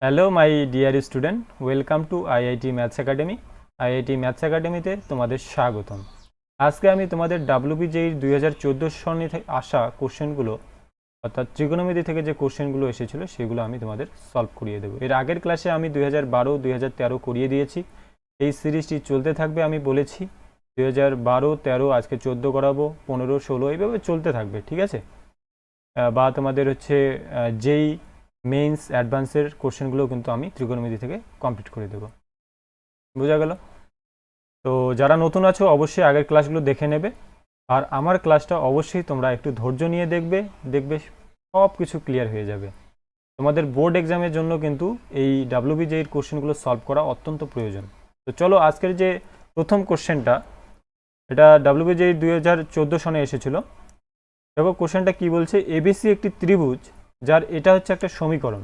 Hello my dear student, welcome to IIT maths academy. IIT maths একাডেমিতে তোমাদের স্বাগতম। আজকে আমি তোমাদের WBJEE 2014 সনে আসা কোশ্চেনগুলো, অর্থাৎ ত্রিকোণমিতি থেকে যে কোশ্চেনগুলো এসেছিলো সেগুলো আমি তোমাদের সলভ করিয়ে দেবো। এর আগের ক্লাসে আমি 2012, 2013 করিয়ে দিয়েছি। এই সিরিজটি চলতে থাকবে, আমি বলেছি 2012, 13, আজকে 14 করাবো, 15, 16 এইভাবে চলতে থাকবে, ঠিক আছে? বা তোমাদের হচ্ছে যেই মেইনস অ্যাডভান্সের কোশ্চেনগুলো কিন্তু আমি ত্রিকোণমিতি থেকে কমপ্লিট করে দেবো। বোঝা গেল? তো যারা নতুন আছো অবশ্যই আগের ক্লাসগুলো দেখে নেবে, আর আমার ক্লাসটা অবশ্যই তোমরা একটু ধৈর্য নিয়ে দেখবে সব কিছু ক্লিয়ার হয়ে যাবে। তোমাদের বোর্ড এক্সামের জন্য কিন্তু এই WBJEE কোশ্চেনগুলো সলভ করা অত্যন্ত প্রয়োজন। তো চলো, আজকের যে প্রথম কোশ্চেনটা, এটা WBJEE 2014 সনে এসেছিল। দেখো কোশ্চেনটা কি বলছে, এবিসি একটি ত্রিভুজ যার এটা হচ্ছে একটা সমীকরণ,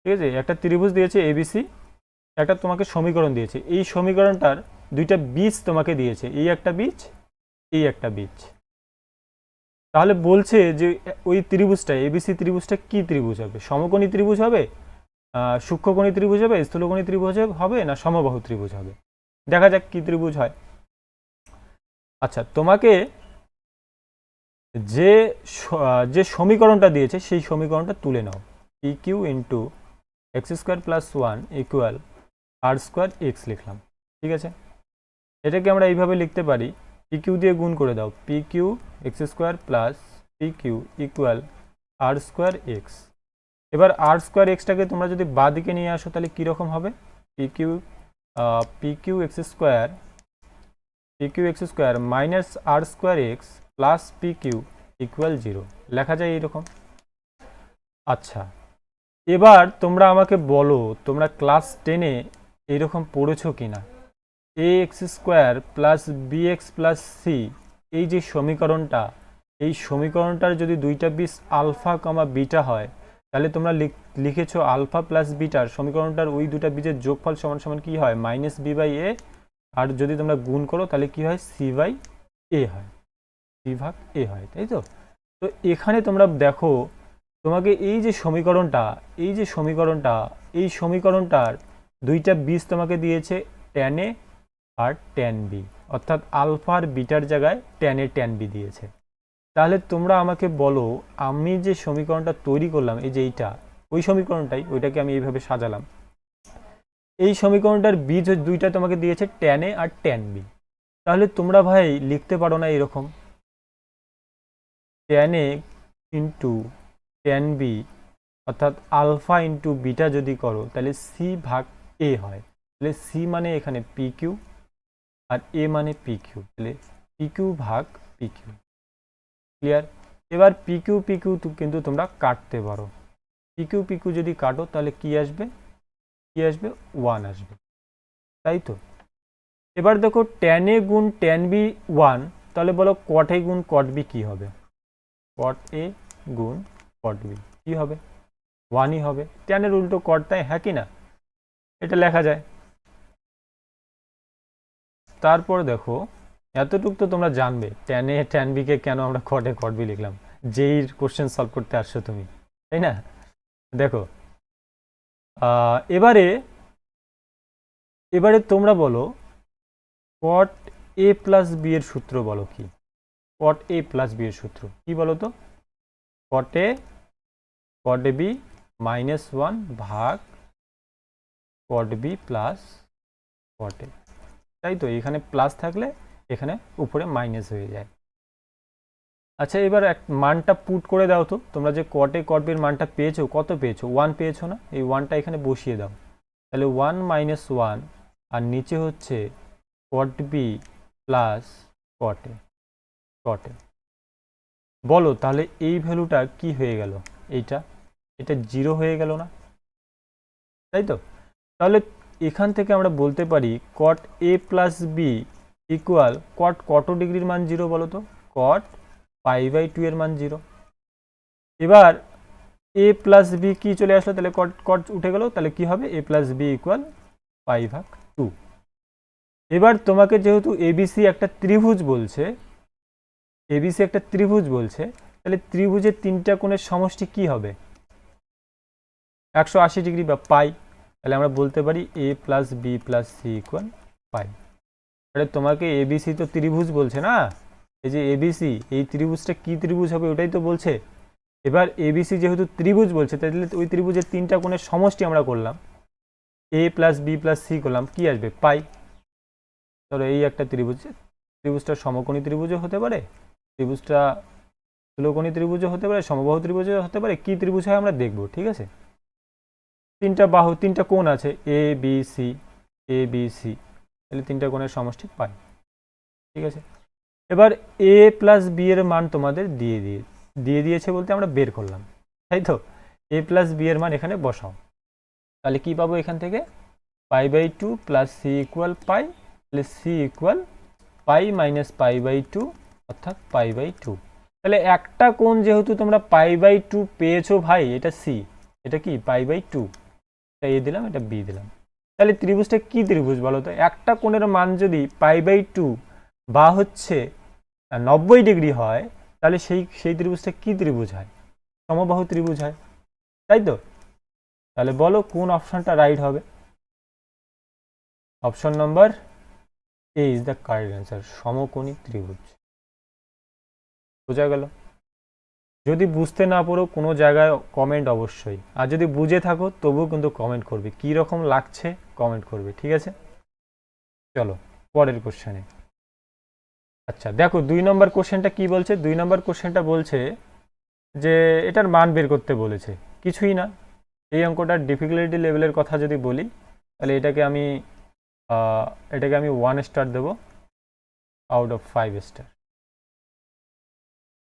ঠিক আছে? একটা ত্রিভুজ দিয়েছে এবিসি, একটা তোমাকে সমীকরণ দিয়েছে। এই সমীকরণটার দুইটা বীজ তোমাকে দিয়েছে, এই একটা বীজ, এই একটা বীজ। তাহলে বলছে যে ওই ত্রিভুজটা, এবিসি ত্রিভুজটা কি ত্রিভুজ হবে? সমকোণী ত্রিভুজ হবে, সূক্ষ্মকোণী ত্রিভুজ হবে, স্থূলকোণী ত্রিভুজ হবে, না সমবাহু ত্রিভুজ হবে? দেখা যাক কি ত্রিভুজ হয়। আচ্ছা, তোমাকে যে যে সমীকরণটা দিয়েছে সেই সমীকরণটা তুলে নাও। PQ into x² + 1 equal r² x লিখলাম, ঠিক আছে? এটাকে আমরা এইভাবে লিখতে পারি, PQ দিয়ে গুণ করে দাও, PQ x² + PQ equal r² x। এবার r² xটাকে তোমরা যদি বাঁ দিকে নিয়ে আসো তাহলে কীরকম হবে? PQ x² minus r² x plus PQ equal 0 লেখা যায় এইরকম। আচ্ছা, এবার তোমরা আমাকে বলো, তোমরা ক্লাস 10-এ এইরকম পড়েছো কিনা? ax² + bx + c, এই যে সমীকরণটা, এই সমীকরণটার যদি দুইটা বীজ আলফা কমা বিটা হয় তাহলে তোমরা লিখেছো আলফা প্লাস বিটার সমীকরণটার ওই দুটা বীজের যোগফল সমান সমান কি হয়? -b/a। আর যদি তোমরা গুণ করো তাহলে কি হয়? c/a হয়, c/a হয়, তাই তো? তো এখানে তোমরা দেখো, তোমাকে এই যে সমীকরণটা, এই সমীকরণটার দুইটা বীজ তোমাকে দিয়েছে tan a আর tan b, অর্থাৎ আলফা আর বিটার জায়গায় tan a tan b দিয়েছে। তাহলে তোমরা আমাকে বলো, আমি যে সমীকরণটা তৈরি করলাম, এই যে এইটা, ওই সমীকরণটাই, ওইটাকে আমি এইভাবে সাজালাম। এই সমীকরণটার বীজ দুইটা তোমাকে দিয়েছে tan a আর tan b। তাহলে তোমরা ভাই লিখতে পারো না এরকম, tan a into tan b, অর্থাৎ আলফা ইন্টু বিটা যদি করো তাহলে c/a হয়। তাহলে c মানে এখানে PQ আর a মানে PQ, তাহলে PQ/PQ। ক্লিয়ার? এবার PQ কিন্তু তোমরা কাটতে পারো। PQ যদি কাটো তাহলে কি আসবে? 1 আসবে, তাই তো? এবার দেখো tan a গুণ tan b 1, তাহলে বলো cot a গুণ cot b কি হবে? cot a গুণ cot b কি হবে? 1ই হবে। tan এর উল্টো cot, তাই হ্যাঁ কি না? এটা লেখা যায়। তারপর দেখো, এতটুকু তো তোমরা জানবে tan a tan b কে কেন আমরা cot a cot b লিখলাম। যেই কোশ্চেন সলভ করতে আসছো তুমি, তাই না? দেখো, এবারে তোমরা বলো cot a প্লাস b এর সূত্র বলো কি? cot a প্লাস b এর সূত্র কি বলো তো? cot b -1 ভাগ cot b plus cot a, তাই তো? এখানে প্লাস থাকলে এখানে উপরে মাইনাস হয়ে যায়। আচ্ছা, এবার এক মানটা পুট করে দাও তো। তোমরা যে cot a cot b এর মানটা পেয়েছো, কত পেয়েছো? 1 পেয়েছো না? এই 1টা এখানে বসিয়ে দাও, তাহলে 1 - 1, আর নিচে হচ্ছে cot b plus cot a। বলো তাহলে এই ভ্যালুটা কি হয়ে গেল? এটা 0 হয়ে গেল না, তাই তো? তাহলে এখান থেকে আমরা বলতে পারি cot a plus b equal কত ডিগ্রির মান 0 বলো তো? cot π/2 এর মান 0। এবার a প্লাস b কি চলে আসলো? তাহলে cot উঠে গেল, তাহলে কি হবে? a plus b equal π/2। এবার তোমাকে যেহেতু এবিসি একটা ত্রিভুজ বলছে, তাহলে ত্রিভুজের তিনটা কোণের সমষ্টি কি হবে? 180 ডিগ্রি বা পাই, তাহলে আমরা বলতে পারি a plus B plus C equal pi. আরে তোমাকে এবিসি তো ত্রিভুজ বলছে না, এই যে এবিসি, এই ত্রিভুজটা কি ত্রিভুজ হবে ওটাই তো বলছে। এবার এবিসি যেহেতু ত্রিভুজ বলছে, তাহলে ওই ত্রিভুজের 3টা কোণের সমষ্টি আমরা করলাম, এ প্লাস বি প্লাস সি করলাম, কি আসবে? পাই। ধরো এই একটা ত্রিভুজ, ত্রিভুজটা সমকোণী ত্রিভুজও হতে পারে, ত্রিভুজটা স্থূলকোণী ত্রিভুজও হতে পারে, সমবাহু ত্রিভুজও হতে পারে, কি ত্রিভুজ হয় আমরা দেখব, ঠিক আছে। 3টা বাহু, 3টা কোণ আছে, A B C, A B C, তাহলে 3টা কোণের সমষ্টি পাই, ঠিক আছে। এবার এ প্লাস বি এর মান তোমাদের দিয়ে দিয়েছে বলতে আমরা বের করলাম, তাই তো। এ প্লাস বি এর মান এখানে বসাও, তাহলে কি পাবো এখান থেকে? Pi by two plus C equal pi, তাহলে C equal pi minus pi by two, অর্থাৎ পাই বাই টু। তাহলে একটা কোণ যেহেতু তোমরা পাই বাই টু পেয়েছো ভাই, এটা সি, এটা কি পাই বাই টু, এটা এ দিলাম, এটা বি দিলাম। তাহলে ত্রিভুজটা কি ত্রিভুজ বলো তো? একটা কোণের মান যদি পাই বাই টু বা হচ্ছে 90 ডিগ্রি হয়, তাহলে সেই ত্রিভুজটা কি ত্রিভুজ হয়? সমবাহু ত্রিভুজ হয়, তাই তো। তাহলে বলো কোন অপশনটা রাইট হবে? Option number A is the correct answer, সমকোণী ত্রিভুজ। বোঝা গেল? যদি বুঝতে না পারো কোনো জায়গায় কমেন্ট অবশ্যই, আর যদি বুঝে থাকো তবুও কিন্তু কমেন্ট করবে, কী রকম লাগছে কমেন্ট করবে, ঠিক আছে। চলো পরের কোশ্চেনে। আচ্ছা দেখো 2 নম্বর কোশ্চেনটা কি বলছে। 2 নম্বর কোশ্চেনটা বলছে যে এটার মান বের করতে বলেছে, কিছুই না। এই অঙ্কটার ডিফিকাল্টি লেভেলের কথা যদি বলি, তাহলে এটাকে আমি 1 স্টার দেবো আউট অফ 5 স্টার।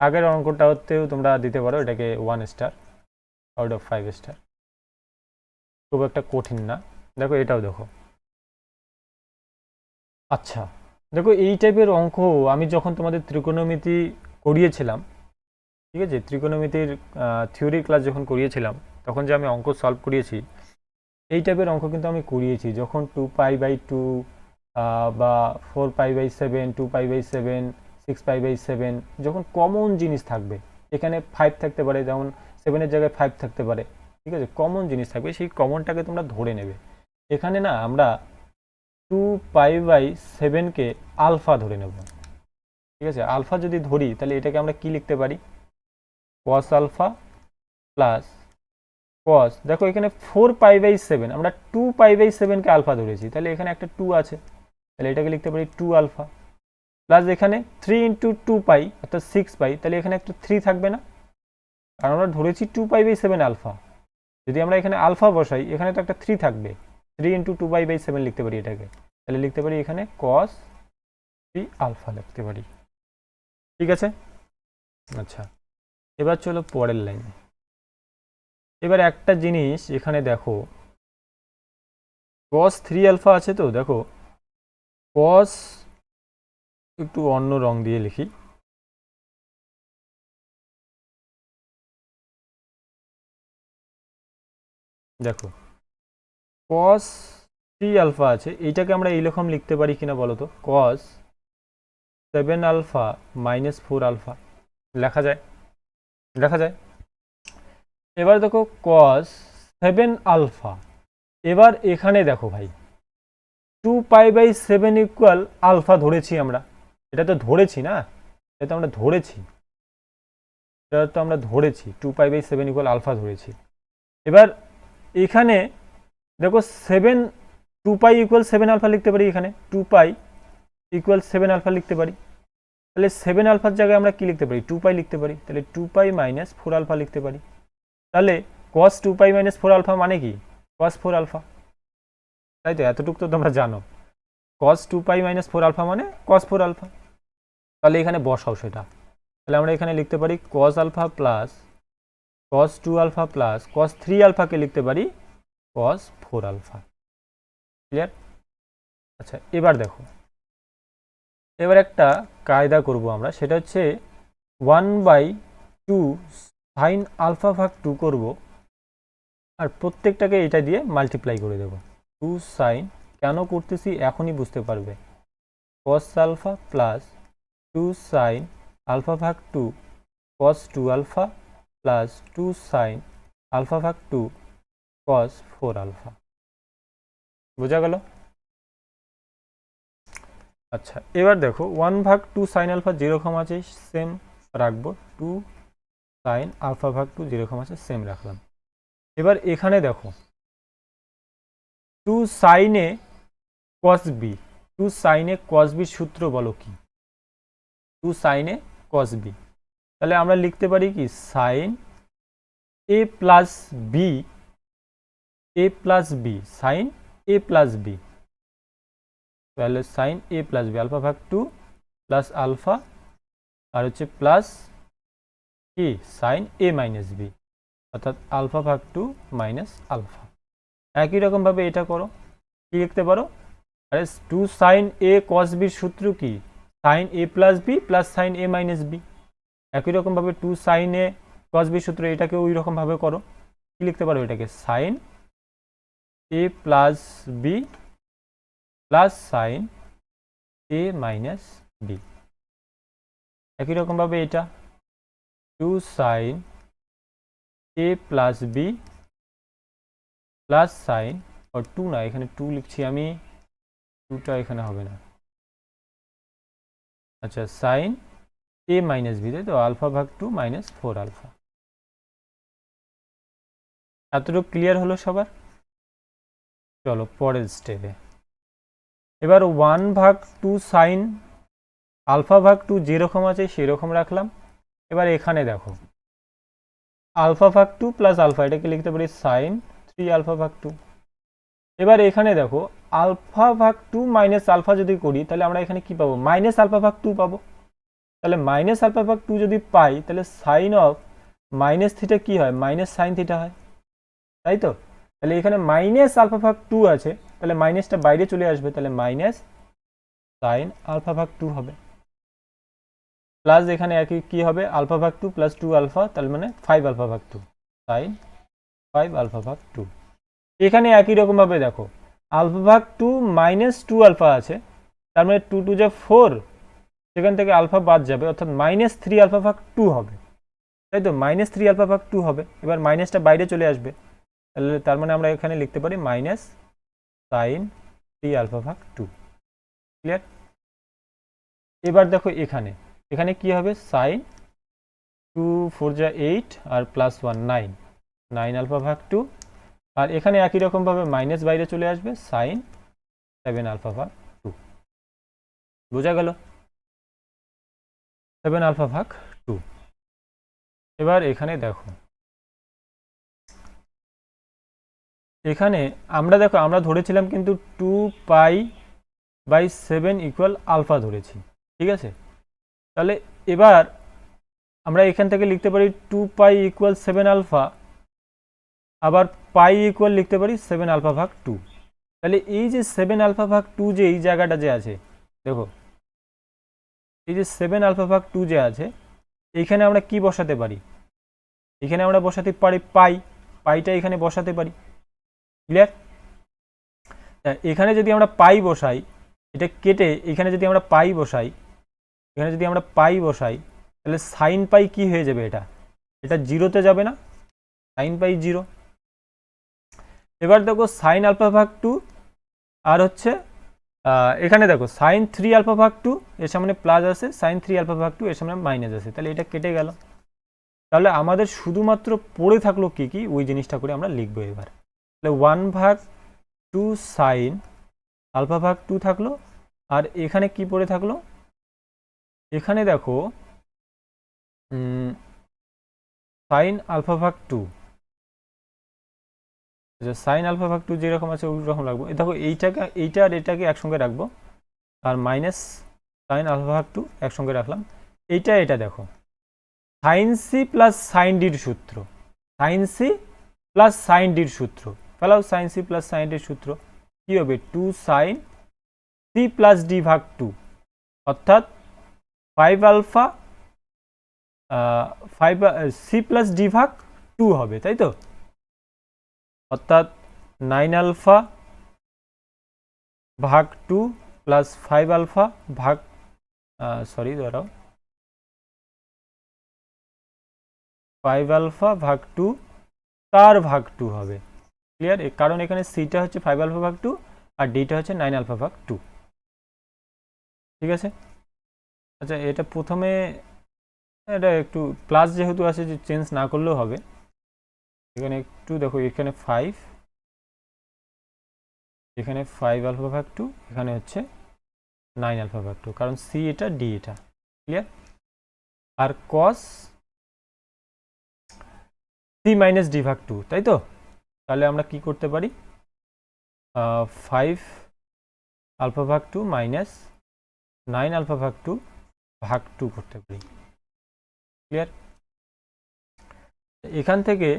আগের অঙ্কটাতেও তোমরা দিতে পারো এটাকে 1 স্টার আউট অফ 5 স্টার, খুব একটা কঠিন না। দেখো এটাও দেখো। আচ্ছা দেখো এই টাইপের অঙ্ক আমি যখন তোমাদের ত্রিকোণমিতি করিয়েছিলাম, ঠিক আছে, ত্রিকোণমিতির থিওরি ক্লাস যখন করিয়েছিলাম, তখন যে আমি অঙ্ক সলভ করিয়েছি, এই টাইপের অঙ্ক কিন্তু আমি করিয়েছি। যখন 2π/2 বা 4π/7, 2π/7, 6π/7, যখন কমন জিনিস থাকবে, এখানে 5 থাকতে পারে, যেমন 7-এর জায়গায় 5 থাকতে পারে, ঠিক আছে, কমন জিনিস থাকবে, সেই কমনটাকে তোমরা ধরে নেবে। এখানে না আমরা 2π/7কে আলফা ধরে নেব, ঠিক আছে। আলফা যদি ধরি তাহলে এটাকে আমরা কি লিখতে পারি? cos আলফা প্লাস cos, দেখো এখানে 4π/7, আমরা 2π/7কে আলফা ধরেছি, তাহলে এখানে একটা 2 আছে, তাহলে এটাকে লিখতে পারি 2 আলফা প্লাস এখানে 3 ইন্টু 2π অর্থাৎ 6π, তাহলে এখানে একটা 3 থাকবে না, কারণ আমরা ধরেছি 2π/7 আলফা। যদি আমরা এখানে আলফা বসাই, এখানে তো একটা 3 থাকবে, 3 ইন্টু 2π/7 লিখতে পারি এটাকে, তাহলে লিখতে পারি এখানে cos 3 আলফা লিখতে পারি, ঠিক আছে। আচ্ছা এবার চলো পরের লাইনে। এবার একটা জিনিস এখানে দেখো, cos 3 আলফা আছে, তো দেখো cos, একটু অন্য রং দিয়ে লিখি, দেখো cos 3 আলফা আছে, এইটাকে আমরা এইরকম লিখতে পারি কিনা বলো তো? cos 7 আলফা মাইনাস 4 আলফা লেখা যায়, লেখা যায়। এবার দেখো cos 7 আলফা, এবার এখানে দেখো ভাই 2π/7 ইকুয়াল আলফা ধরেছি আমরা, এটা তো ধরেছি না, এটা তো আমরা ধরেছি, এটা তো আমরা ধরেছি 2π/7 ইকুয়াল আলফা ধরেছি। এবার এখানে দেখো 7, 2π ইকুয়াল 7 আলফা লিখতে পারি, এখানে 2π ইকুয়াল 7 আলফা লিখতে পারি, তাহলে 7 আলফার জায়গায় আমরা কি লিখতে পারি? 2π লিখতে পারি, তাহলে 2π মাইনাস 4 আলফা লিখতে পারি। তাহলে cos 2π মাইনাস 4 আলফা মানে কি? cos 4 আলফা, তাই তো, এতটুকু তো তোমরা জানো, cos 2π মাইনাস 4 আলফা মানে cos 4 আলফা। তাহলে এখানে বসাও সেটা, তাহলে আমরা এখানে লিখতে পারি cos alpha plus cos 2 alpha plus cos 3 আলফাকে লিখতে পারি cos 4 আলফা। ক্লিয়ার? আচ্ছা এবার দেখো, এবার একটা কায়দা করব আমরা, সেটা হচ্ছে 1/2 সাইন আলফা ভাগ 2 করব, আর প্রত্যেকটাকে এটা দিয়ে মাল্টিপ্লাই করে দেব। 2 সাইন, কেন করতেছি এখনই বুঝতে পারবে, cos alpha plus 2 sine alpha ভাগ 2 cos 2 alpha plus 2 sine alpha ভাগ 2 কস 4 আলফা। বোঝা গেল? আচ্ছা, এবার দেখো 1/2 সাইন আলফা যেরকম আছে সেম রাখবো, 2 সাইন আলফা ভাগ 2 যেরকম আছে সেম রাখলাম। এবার এখানে দেখো 2 সাইনে কস বি, 2 সাইনে কস বির সূত্র বলো কি? 2 সাইনে কস বি, তাহলে আমরা লিখতে পারি কি সাইন এ প্লাস বি, এ প্লাস বি, সাইন এ প্লাস বি, তাহলে সাইন এ প্লাস বি আলফা ভাগ 2 প্লাস আলফা আর হচ্ছে প্লাস কি সাইন এ মাইনাস বি, অর্থাৎ আলফা ভাগ 2 মাইনাস আলফা। একই রকমভাবে এটা করো, কি লিখতে পারো? আরে 2 সাইন এ কস বির সূত্র কি? সাইন এ প্লাস বি প্লাস সাইন এ মাইনাস বি। একই রকমভাবে 2 সাইন এ কস বির সূত্র এটাকে ওই রকমভাবে করো, কি লিখতে পারো? এটাকে সাইন এ প্লাস বি প্লাস সাইন এ মাইনাস বি। একই রকমভাবে এটা 2 সাইন এ প্লাস বি প্লাস সাইন, আর 2 না, এখানে 2 লিখছি আমি, 2টা এখানে হবে না। আচ্ছা, সাইন এ মাইনাস বি, তাই তো, আলফা ভাগ 2 মাইনাস 4 আলফা। এতটুকু ক্লিয়ার হলো সবার? চলো পরের স্টেপে। এবার 1/2 সাইন আলফা ভাগ 2 যেরকম আছে সেরকম রাখলাম। এবার এখানে দেখো আলফা ভাগ 2 প্লাস আলফা, এটাকে লিখতে পারি সাইন 3 আলফা ভাগ 2। এবার এখানে দেখো আলফা ভাগ 2 মাইনাস আলফা যদি করি তাহলে আমরা এখানে কি পাবো? মাইনাস আলফা ভাগ 2 পাবো। তাহলে মাইনাস আলফা ভাগ 2 যদি পাই তাহলে সাইন অফ মাইনাস থিটা কি হয়? মাইনাস সাইন থিটা হয়, তাই তো? তাহলে এখানে মাইনাস আলফা ভাগ 2 আছে, তাহলে মাইনাসটা বাইরে চলে আসবে, তাহলে মাইনাস সাইন আলফা ভাগ 2 হবে, প্লাস এখানে একই কি হবে? আলফা ভাগ 2 প্লাস 2 আলফা, তাহলে মানে 5 আলফা ভাগ 2 সাইন 5 আলফা ভাগ 2। এখানে একই রকমভাবে দেখো আলফা ভাগ 2 মাইনাস 2 আলফা আছে, তার মানে 2 2 যা 4, সেখান থেকে আলফা বাদ যাবে, অর্থাৎ মাইনাস 3 আলফা ভাগ 2 হবে, তাই তো? মাইনাস 3 আলফা ভাগ 2 হবে। এবার মাইনাসটা বাইরে চলে আসবে, তাহলে তার মানে আমরা এখানে লিখতে পারি মাইনাস সাইন 3 আলফা ভাগ 2। ক্লিয়ার? এবার দেখো এখানে এখানে কি হবে? সাইন 2 4 যা 8 আর প্লাস 1 9, 9 আলফা ভাগ 2, আর এখানে একই রকমভাবে মাইনাস বাইরে চলে আসবে, সাইন 7 আলফা ভাগ 2। বোঝা গেল? 7 আলফা ভাগ 2। এবার এখানে দেখো এখানে আমরা দেখো আমরা ধরেছিলাম কিন্তু 2π/7 ইকুয়াল আলফা ধরেছি, ঠিক আছে? তাহলে এবার আমরা এখান থেকে লিখতে পারি 2π ইকুয়াল 7 আলফা, আবার পাই ইকুয়াল লিখতে পারি 7 আলফা ভাগ 2। তাহলে এই যে 7 আলফা ভাগ 2 যে এই জায়গাটা যে আছে, দেখো এই যে 7 আলফা ভাগ 2 যে আছে, এইখানে আমরা কি বসাতে পারি? এখানে আমরা বসাতে পারি পাই, পাইটা এখানে বসাতে পারি। ক্লিয়ার? এখানে যদি আমরা পাই বসাই, এটা কেটে এখানে যদি আমরা পাই বসাই, এখানে যদি আমরা পাই বসাই, তাহলে সাইন পাই কি হয়ে যাবে? এটা জিরোতে যাবে না? Sine pi 0। এবার দেখো সাইন আলফা ভাগ 2 আর হচ্ছে এখানে দেখো সাইন 3 আলফা ভাগ 2 এর সামনে প্লাস আছে, সাইন 3 আলফা ভাগ 2 এর সামনে মাইনাস আছে, তাহলে এটা কেটে গেল। তাহলে আমাদের শুধুমাত্র পড়ে থাকলো কি কি, ওই জিনিসটা করে আমরা লিখবো এবার। তাহলে 1/2 সাইন আলফা ভাগ 2 থাকলো, আর এখানে কি পড়ে থাকলো? এখানে দেখো সাইন আলফা ভাগ 2, সাইন আলফা ভাগ 2 যেরকম আছে ওই রকম রাখবো। দেখো এইটা আর এটাকে একসঙ্গে রাখবো, আর মাইনাস সাইন আলফা ভাগ 2 একসঙ্গে রাখলাম। এটা দেখো সাইন সি প্লাস সাইন ডির সূত্র, সাইন সি প্লাস সাইন ডির সূত্র ফেলাও, সাইন সি প্লাস সাইন ডির সূত্র কি হবে? 2 সাইন সি প্লাস ডি ভাগ 2, অর্থাৎ 5 আলফা 5 সি প্লাস ডি ভাগ 2 হবে, তাই তো? অর্থাৎ 9 আলফা ভাগ 2 প্লাস 5 আলফা ভাগ ধরাও 5 আলফা ভাগ 2 তার ভাগ 2 হবে। ক্লিয়ার? কারণ এখানে সিটা হচ্ছে 5 আলফা ভাগ 2 আর ডিটা হচ্ছে 9 আলফা ভাগ 2। ঠিক আছে? আচ্ছা, এটা প্রথমে এটা একটু প্লাস যেহেতু আছে, যে চেঞ্জ না করলেও হবে। এখানে একটু দেখো, এখানে 5, এখানে 5 আলফা ভাগ 2, এখানে হচ্ছে 9 আলফা ভাগ 2, কারণ সি এটা ডি এটা। ক্লিয়ার? আর কস সি মাইনাস ডি ভাগ 2, তাই তো? তাহলে আমরা কি করতে পারি? 5 আলফা ভাগ 2 মাইনাস 9 আলফা ভাগ 2 ভাগ 2 করতে পারি। ক্লিয়ার? এখান থেকে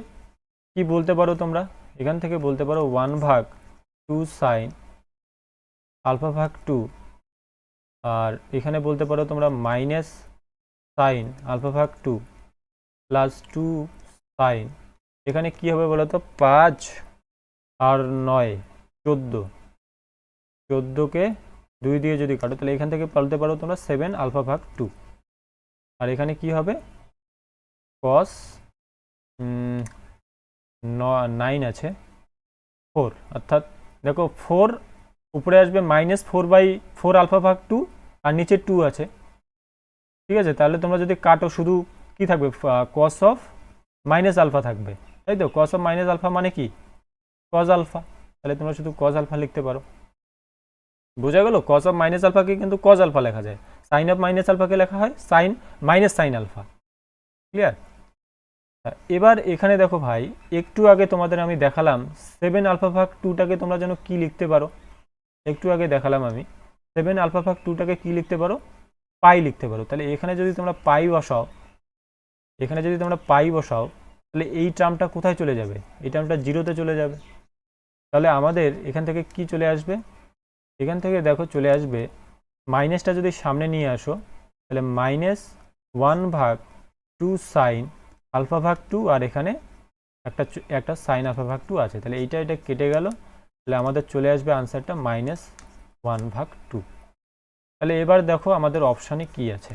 কি বলতে পারো তোমরা? এখান থেকে বলতে পারো 1 ভাগ 2 সাইন আলফা ভাগ 2, আর এখানে বলতে পারো তোমরা মাইনাস সাইন আলফা ভাগ 2 প্লাস 2 সাইন। এখানে কি হবে বলো তো? 5 আর 9 14, 14কে 2 দিয়ে যদি কাটো তাহলে এখান থেকে বলতে পারো তোমরা 7 আলফা ভাগ 2। আর এখানে কি হবে? কস 9 আছে 4, অর্থাৎ দেখো 4 উপরে আসবে -4/4 আলফা ভাগ 2 আর নিচে 2 আছে। ঠিক আছে? তাহলে তোমরা যদি কাটো শুধু কি থাকবে? কস অফ মাইনাস আলফা থাকবে, তাই তো? কস অফ মাইনাস আলফা মানে কি? Cos alpha. তাহলে তোমরা শুধু কজ আলফা লিখতে পারো। বোঝা গেল? কস অফ মাইনাস আলফাকে কিন্তু কজ আলফা লেখা যায়, সাইন অফ মাইনাস আলফাকে লেখা হয় sine minus sine alpha. Clear? এবার এখানে দেখো ভাই, একটু আগে তোমাদের আমি দেখালাম 7 আলফা ভাগ 2টাকে তোমরা যেন কি লিখতে পারো। একটু আগে দেখালাম আমি 7 আলফা ভাগ 2টাকে কি লিখতে পারো? পাই লিখতে পারো। তাহলে এখানে যদি তোমরা পাই বসাও, এখানে যদি তোমরা পাই বসাও, তাহলে এই টার্মটা কোথায় চলে যাবে? এই টার্মটা 0তে চলে যাবে। তাহলে আমাদের এখান থেকে কি চলে আসবে? এখান থেকে দেখো চলে আসবে, মাইনাসটা যদি সামনে নিয়ে আসো তাহলে -1 ভাগ 2 সাইন আলফা ভাগ 2, আর এখানে একটা সাইন আলফা ভাগ 2 আছে। তাহলে এটা কেটে গেল, তাহলে আমাদের চলে আসবে আনসারটা -1 ভাগ 2। তাহলে এবার দেখো আমাদের অপশানে কি আছে,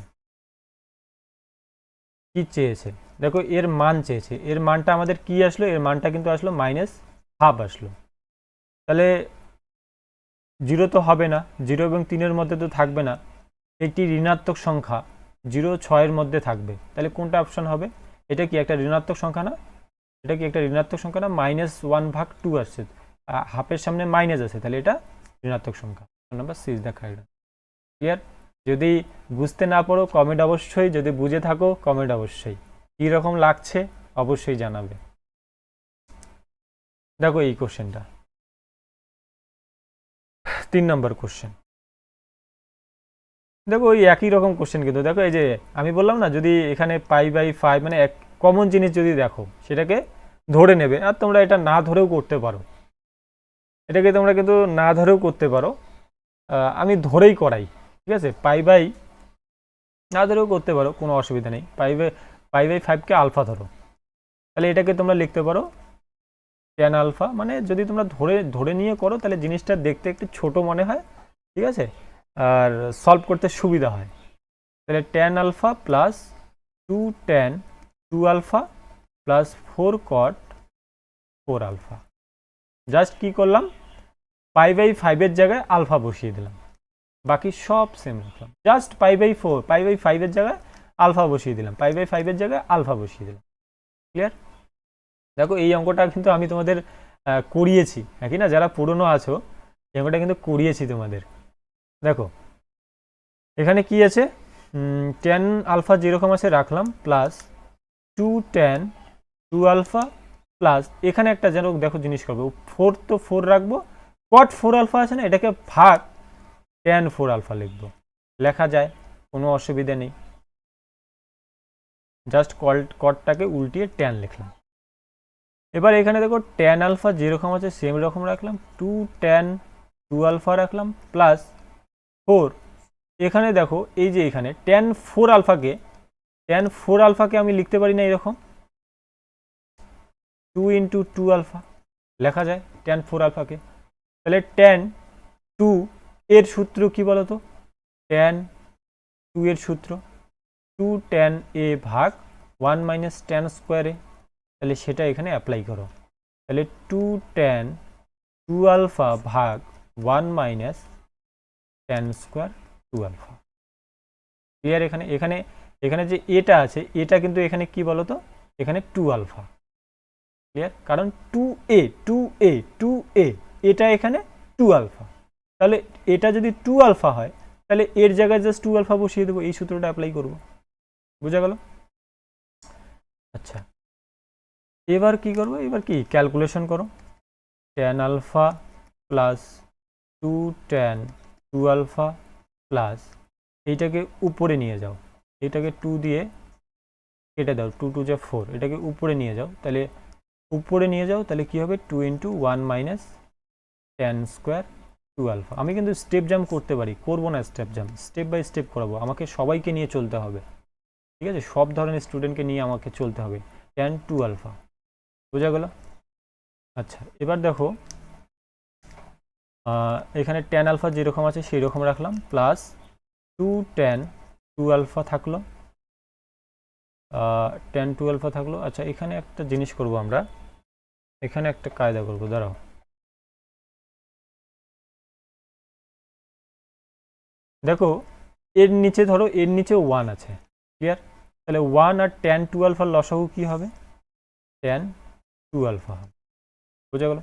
কি চেয়েছে। দেখো এর মান চেয়েছে, এর মানটা আমাদের কি আসলো? এর মানটা কিন্তু আসলো -1/2 আসলো। তাহলে 0 তো হবে না, 0 এবং 3-এর মধ্যে তো থাকবে না। একটি ঋণাত্মক সংখ্যা 0 6-এর মধ্যে থাকবে। তাহলে কোনটা অপশন হবে? এটা কি একটা ঋণাত্মক সংখ্যা না? এটা কি একটা ঋণাত্মক সংখ্যা না? -1 ভাগ 2 আসছে, হাফের সামনে মাইনাস আছে, তাহলে এটা ঋণাত্মক সংখ্যা। Number C is the correct. Clear? যদি বুঝতে না পারো কমেন্ট অবশ্যই, যদি বুঝে থাকো কমেন্ট অবশ্যই। কী রকম লাগছে অবশ্যই জানাবে। দেখো এই কোশ্চেনটা 3 নম্বর কোশ্চেন। দেখো ওই একই রকম কোশ্চেন, কিন্তু দেখো এই যে আমি বললাম না, যদি এখানে π/5 মানে এক কমন জিনিস যদি দেখো সেটাকে ধরে নেবে, আর তোমরা এটা না ধরেও করতে পারো। এটাকে তোমরা কিন্তু না ধরেও করতে পারো, আমি ধরেই করাই। ঠিক আছে? π/, না ধরেও করতে পারো, কোনো অসুবিধা নেই। π/5কে আলফা ধরো, তাহলে এটাকে তোমরা লিখতে পারো tan আলফা। মানে যদি তোমরা ধরে নিয়ে করো তাহলে জিনিসটা দেখতে একটু ছোট মনে হয়। ঠিক আছে? আর সলভ করতে সুবিধা হয়। তাহলে tan alpha plus 2 tan 2 alpha plus 4 cot 4 alpha. Just কি করলাম? π/5 এর জায়গায় আলফা বসিয়ে দিলাম, বাকি সব সেম রাখলাম। জাস্ট π/5 এর জায়গায় আলফা বসিয়ে দিলাম, π/5 এর জায়গায় আলফা বসিয়ে দিলাম। ক্লিয়ার? দেখো এই অঙ্কটা কিন্তু আমি তোমাদের করিয়েছি, নাকি না? যারা পুরনো আছো এই অঙ্কটা কিন্তু করিয়েছি তোমাদের। দেখো এখানে কি আছে? tan আলফা যেরকম আছে রাখলাম, প্লাস 2 tan 2 আলফা প্লাস এখানে একটা যেন দেখো জিনিস করবো, 4 তো 4 রাখবো, cot 4 আলফা আছে না, এটাকে ভাগ tan 4 আলফা লিখবো। লেখা যায়, কোনো অসুবিধা নেই। জাস্ট কটটাকে উল্টিয়ে tan লিখলাম। এবার এখানে দেখো tan আলফা যেরকম আছে সেম রকম রাখলাম, 2 tan 2 আলফা রাখলাম প্লাস 4। এখানে দেখো এই যে এখানে tan 4 আলফাকে আমি লিখতে পারি না এরকম, 2 × 2 আলফা লেখা যায় tan 4 আলফাকে। তাহলে tan 2 এর সূত্র কি বলতো? tan 2 এর সূত্র 2 tan a ভাগ 1 - tan স্কোয়ার a। তাহলে সেটা এখানে অ্যাপ্লাই করো। তাহলে 2 tan 2 আলফা ভাগ 1 minus tan square 2 alpha. Clear? এখানে এখানে এখানে যে এটা আছে এটা কিন্তু এখানে কি বলতো, এখানে 2 আলফা। ক্লিয়ার? কারণ 2a এটা এখানে 2 আলফা, তাহলে এটা যদি 2 আলফা হয় তাহলে এর জায়গায় জাস্ট 2 আলফা বসিয়ে দেবো, এই সূত্রটা অ্যাপ্লাই করব। বুঝা গেল? আচ্ছা, এবার কি করব, এবার কি ক্যালকুলেশন করো। tan alpha plus 2 tan 2 alpha plus এইটাকে উপরে নিয়ে যাও, এটাকে 2 দিয়ে কেটে দাও, 2 2 যা 4, এটাকে উপরে নিয়ে যাও, তাহলে উপরে নিয়ে যাও, তাহলে কি হবে 2 into 1 minus tan square 2 alpha. আমি কিন্তু স্টেপ জাম্প করতে পারি, করবো না step jump, step by step করাবো, আমাকে সবাইকে নিয়ে চলতে হবে। ঠিক আছে, সব ধরনের স্টুডেন্টকে নিয়ে আমাকে চলতে হবে। tan 2 আলফা, বোঝা গেল? আচ্ছা, এবার দেখো এখানে tan আলফা যেরকম আছে সেই রকম রাখলাম, প্লাস 2 tan 2 আলফা থাকলো, tan 2 আলফা থাকলো। আচ্ছা, এখানে একটা জিনিস করব আমরা, এখানে একটা কায়দা করব, দাঁড়াও। দেখো এর নিচে ধরো, এর নিচে 1 আছে। ক্লিয়ার? তাহলে 1 আর tan 2 আলফার লসাগু কি হবে? tan 2 আলফা হবে। বোঝা গেল?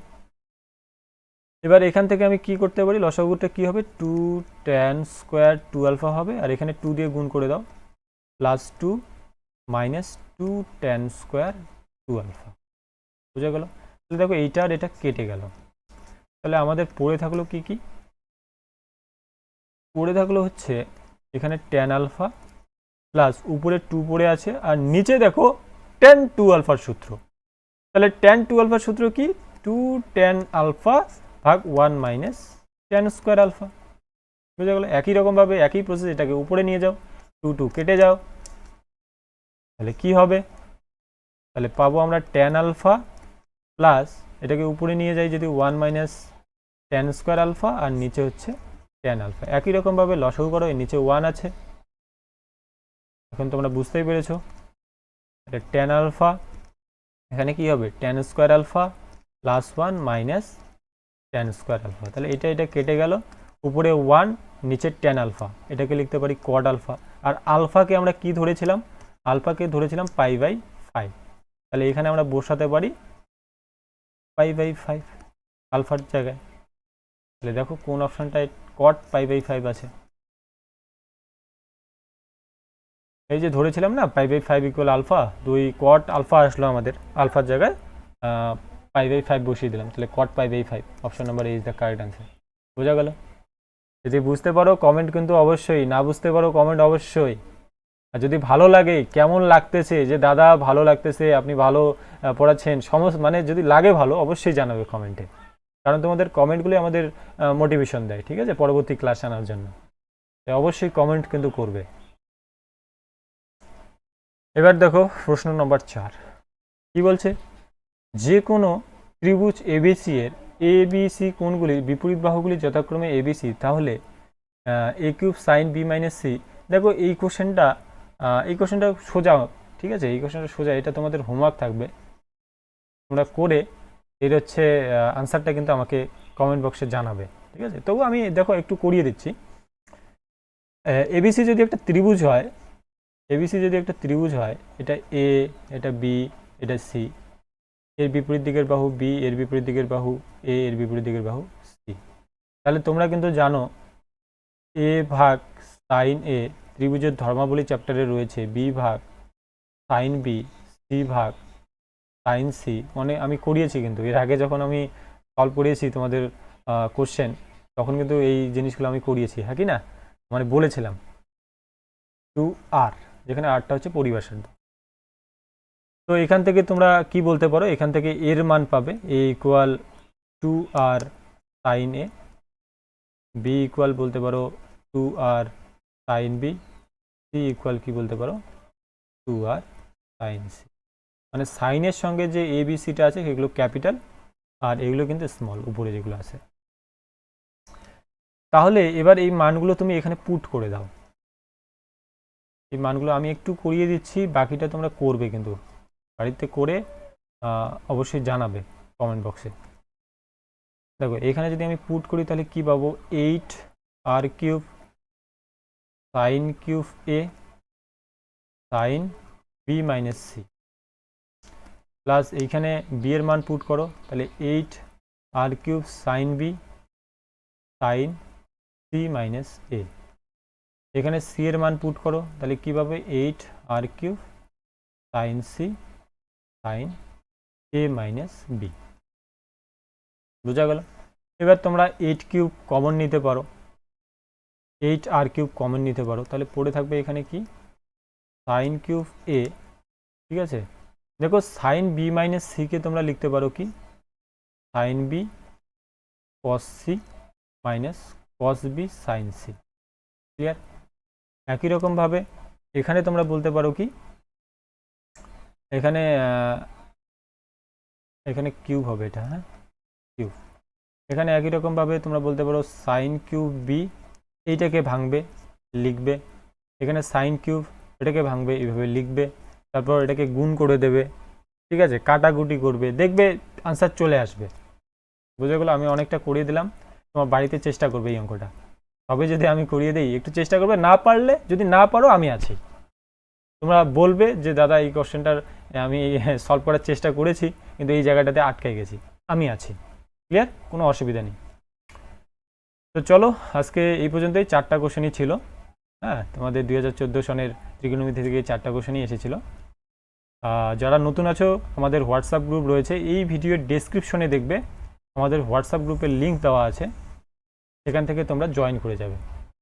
এবার এখান থেকে আমি কি করতে পারি, লসাগুটা কি হবে, 2 tan স্কোয়ার 2 আলফা হবে, আর এখানে 2 দিয়ে গুণ করে দাও, plus 2 minus 2 tan square 2 alpha. বোঝা গেল? তাহলে দেখো এইটা আর এটা কেটে গেল, তাহলে আমাদের পড়ে থাকলো কি কি, পড়ে থাকলো হচ্ছে এখানে tan আলফা প্লাস উপরে 2 পড়ে আছে, আর নিচে দেখো tan 2 আলফার সূত্র। তাহলে tan 2 আলফার সূত্র কি, 2 tan আলফা ভাগ 1 মাইনাস tan স্কোয়ার আলফা। বুঝা গেল? একই রকমভাবে একই প্রসেস, এটাকে উপরে নিয়ে যাও, 2 2 কেটে যাও, তাহলে কি হবে, তাহলে পাবো আমরা tan আলফা প্লাস এটাকে উপরে নিয়ে যাই যদি 1 মাইনাস tan স্কোয়ার আলফা, আর নিচে হচ্ছে tan আলফা। একই রকমভাবে লসাগু করো, এর নিচে 1 আছে, এখন তোমরা বুঝতেই পেরেছো। এটা tan আলফা, এখানে কি হবে tan square alpha plus 1 minus tan square alpha. তাহলে এটা এটা কেটে গেল, উপরে 1 নিচে tan আলফা, এটাকে লিখতে পারি কোয়াড আলফা। আর আলফাকে আমরা কি ধরেছিলাম, আলফাকে ধরেছিলাম π/5, তাহলে এখানে আমরা বসাতে পারি π/5 আলফার জায়গায়। তাহলে দেখো কোন অপশনটায় cot π/5 আছে, এই যে ধরেছিলাম না π/5 ইকুয়াল আলফা, 2 cot আলফা আসলো আমাদের, আলফার জায়গায় π/5 বসিয়ে দিলাম, তাহলে cot π/5, option number A is the correct answer. বোঝা গেল? যদি বুঝতে পারো কমেন্ট কিন্তু অবশ্যই, না বুঝতে পারো কমেন্ট অবশ্যই। আর যদি ভালো লাগে, কেমন লাগতেছে, যে দাদা ভালো লাগতেছে, আপনি ভালো পড়াচ্ছেন, সমস্ত মানে যদি লাগে ভালো, অবশ্যই জানাবে কমেন্টে, কারণ তোমাদের কমেন্টগুলি আমাদের মোটিভেশন দেয়, ঠিক আছে, পরবর্তী ক্লাস আনার জন্য। তাই অবশ্যই কমেন্ট কিন্তু করবে। এবার দেখো প্রশ্ন নম্বর 4 কি বলছে, যে কোনো ত্রিভুজ এবিসি এর এবিসি কোণগুলির বিপরীত বাহুগুলি যথাক্রমে এবিসি, তাহলে A cube sine B minus C. দেখো এই কোশ্চেনটা সোজা, ঠিক আছে, এই কোশ্চেনটা সোজা, এটা তোমাদের হোমওয়ার্ক থাকবে, তোমরা করে এর হচ্ছে আনসারটা কিন্তু আমাকে কমেন্ট বক্সে জানাবে, ঠিক আছে। তবু আমি দেখো একটু করিয়ে দিচ্ছি। এবিসি যদি একটা ত্রিভুজ হয়, এবিসি যদি একটা ত্রিভুজ হয়, এটা এ, এটা বি, এটা সি, এর বিপরীত দিকের বাহু বি, এর বিপরীত দিকের বাহু এ, এর বিপরীত দিকের বাহু সি, তাহলে তোমরা কিন্তু জানো এ ভাগ সাইন এ ত্রিভুজের ধর্মাবলী চ্যাপ্টারে রয়েছে, বি ভাগ সাইন বি, সি ভাগ সাইন সি, মানে আমি করিয়েছি কিন্তু এর আগে যখন আমি সলভ করিয়েছি তোমাদের কোশ্চেন, তখন কিন্তু এই জিনিসগুলো আমি করিয়েছি, হ্যাঁ কি না, মানে বলেছিলাম 2r, যেখানে আরটা হচ্ছে পরিভাষা। তো এখান থেকে তোমরা কি বলতে পারো, এখান থেকে এর মান পাবে এ ইকুয়াল 2r সাইন এ, বি ইকুয়াল বলতে পারো 2r sign B, C equal কি বলতে পারো 2r সাইন সি। মানে সাইনের সঙ্গে যে এ বি সিটা আছে সেগুলো ক্যাপিটাল, আর এগুলো কিন্তু স্মল, উপরে যেগুলো আছে। তাহলে এবার এই মানগুলো তুমি এখানে পুট করে দাও, এই মানগুলো আমি একটু করিয়ে দিচ্ছি, বাকিটা তোমরা করবে কিন্তু বাড়িতে করে অবশ্যই জানাবে। কমেন্ট বক্সে। দেখো এখানে যদি আমি পুট করি তাহলে কি পাবো, 8r³ sin cube a sin b minus C, plus এইখানে b এর মান পুট করো তাহলে 8r³ sin b sin c minus a। এখানে c এর মান পুট করো তাহলে কি পাবে, 8r³ sin c sin a minus b। বোঝা গেল? এবার তোমরা 8³ কমন নিতে পারো, 8r³ কমন নিতে পারো, তাহলে পড়ে থাকবে এখানে কি, sin কিউব a, ঠিক আছে। দেখো sin b মাইনাস c কে তোমরা লিখতে পারো কি, sin b cos c minus cos b sin c। Clear? একই রকমভাবে এখানে তোমরা বলতে পারো কি, এখানে এখানে কিউব হবে এটা, হ্যাঁ কিউব। এখানে একই রকমভাবে তোমরা বলতে পারো sin কিউব b, এইটাকে ভাঙবে লিখবে, এখানে sin কিউব এটাকে ভাঙবে এইভাবে লিখবে, তারপর এটাকে গুণ করে দেবে, ঠিক আছে, কাটাকুটি করবে, দেখবে আনসার চলে আসবে। বুঝে গেলো? আমি অনেকটা করিয়ে দিলাম, তোমার বাড়িতে চেষ্টা করবে এই অঙ্কটা। তবে যদি আমি করিয়ে দিই একটু চেষ্টা করবে, না পারলে যদি না পারো আমি আছি, তোমরা বলবে যে দাদা এই কোশ্চেনটার আমি সলভ করার চেষ্টা করেছি কিন্তু এই জায়গাটাতে আটকে গেছি, আমি আছি। ক্লিয়ার? কোনো অসুবিধা নেই। তো চলো আজকে এই পর্যন্তই, 4টা কোশ্চেনই ছিল। হ্যাঁ, তোমাদের 2014 সনের ত্রিকোণমিতি থেকে 4টা কোশ্চেনই এসেছিলো। যারা নতুন আছো আমাদের হোয়াটসঅ্যাপ গ্রুপ রয়েছে, এই ভিডিওর ডেসক্রিপশনে দেখবে আমাদের হোয়াটসঅ্যাপ গ্রুপের লিঙ্ক দেওয়া আছে, সেখান থেকে তোমরা জয়েন করে যাবে।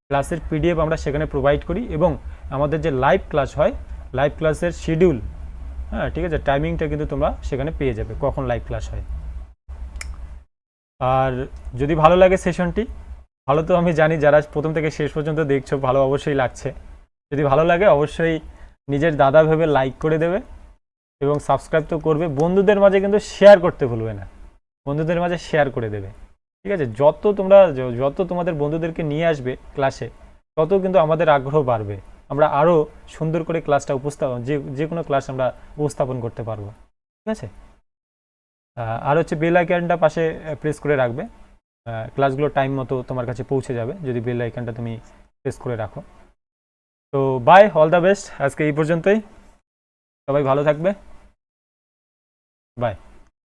ক্লাসের পিডিএফ আমরা সেখানে প্রোভাইড করি এবং আমাদের যে লাইভ ক্লাস হয়, লাইভ ক্লাসের শিডিউল, হ্যাঁ ঠিক আছে, টাইমিংটা কিন্তু তোমরা সেখানে পেয়ে যাবে কখন লাইভ ক্লাস হয়। আর যদি ভালো লাগে সেশনটি, ভালো তো আমি জানি যারা প্রথম থেকে শেষ পর্যন্ত দেখছো ভালো অবশ্যই লাগছে, যদি ভালো লাগে অবশ্যই নিজের দাদা ভেবে লাইক করে দেবে এবং সাবস্ক্রাইব তো করবে, বন্ধুদের মাঝে কিন্তু শেয়ার করতে ভুলবে না, বন্ধুদের মাঝে শেয়ার করে দেবে, ঠিক আছে। যত তোমাদের বন্ধুদেরকে নিয়ে আসবে ক্লাসে, তত কিন্তু আমাদের আগ্রহ বাড়বে, আমরা আরও সুন্দর করে ক্লাসটা যে কোনো ক্লাস আমরা উপস্থাপন করতে পারবো, ঠিক আছে। আর হচ্ছে বেল আইকনটা পাশে প্রেস করে রাখবে, ক্লাসগুলো টাইম মতো তোমার কাছে পৌঁছে যাবে যদি বেল আইকনটা তুমি প্রেস করে রাখো। তো বাই, অল দ্য বেস্ট, আজকে এই পর্যন্তই, সবাই ভালো থাকবে, বাই।